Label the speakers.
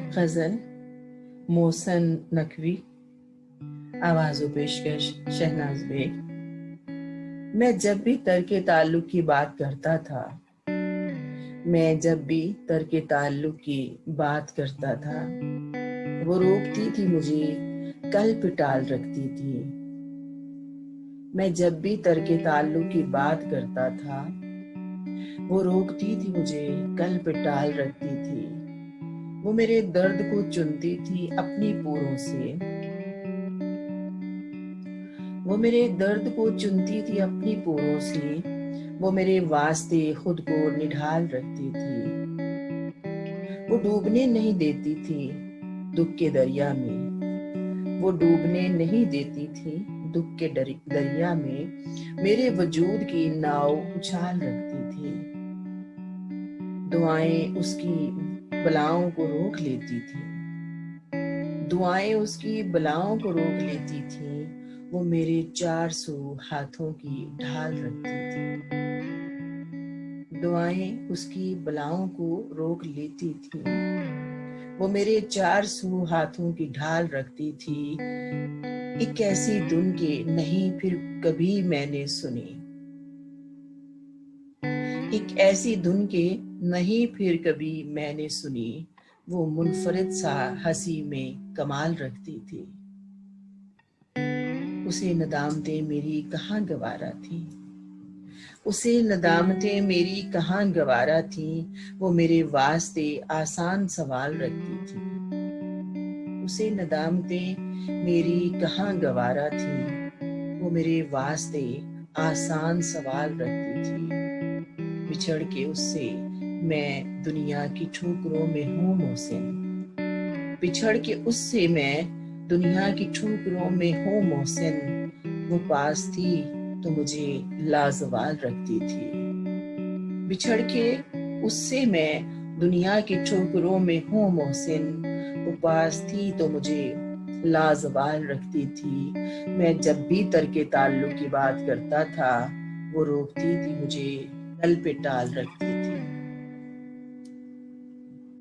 Speaker 1: गजल मोहसन नकवी, आवाज़ो पेशकश शहनाज बेग। मैं जब भी तरके ताल्लुक की बात करता था, मैं जब भी तरके ताल्लुक की बात करता था, वो रोकती थी मुझे, कल पे टाल रखती थी। मैं जब भी तरके ताल्लुक की बात करता था, वो रोकती थी मुझे, कल पे टाल रखती थी। वो मेरे दर्द को चुनती थी अपनी पूरों से, वो मेरे दर्द को चुनती थी अपनी पूरों से। वो मेरे वास्ते खुद को निढाल रखती थी। वो डूबने नहीं देती थी दुख के दरिया में, वो डूबने नहीं देती थी दुख के दरिया में। मेरे वजूद की नाव उछाल रखती थी। दुआएं उसकी बलाओं को रोक लेती थी, दुआएं उसकी बलाओं को रोक लेती थी। वो मेरे 400 हाथों की ढाल रखती थी। दुआएं उसकी बलाओं को रोक लेती थी, वो मेरे 400 हाथों की ढाल रखती थी। एक ऐसी धुन के नहीं फिर कभी मैंने सुनी, एक ऐसी धुन के नहीं फिर कभी मैंने सुनी। वो मुनफरिद सा हंसी में कमाल रखती थी। उसे नदामतें मेरी कहाँ गवारा थी, उसे नदामतें मेरी कहाँ गवारा थी। वो मेरे वास्ते आसान सवाल रखती थी। उसे नदामतें मेरी कहाँ गवारा थी, वो मेरे वास्ते आसान सवाल रखती थी। बिछड़ के उससे मैं दुनिया की ठोकरों में हूँ मोहसिन, बिछड़ के उससे मैं दुनिया की ठोकरों में हूँ मोहसिन। वो पास थी तो मुझे लाजवाल रखती थी। बिछड़ के उससे मैं दुनिया की ठोकरों में हूँ मोहसिन। वो पास थी तो मुझे लाजवाल रखती थी। मैं जब भी तरके ताल्लुक की बात करता था, वो रोकती थी मुझे, गल पे टाल रखती थी।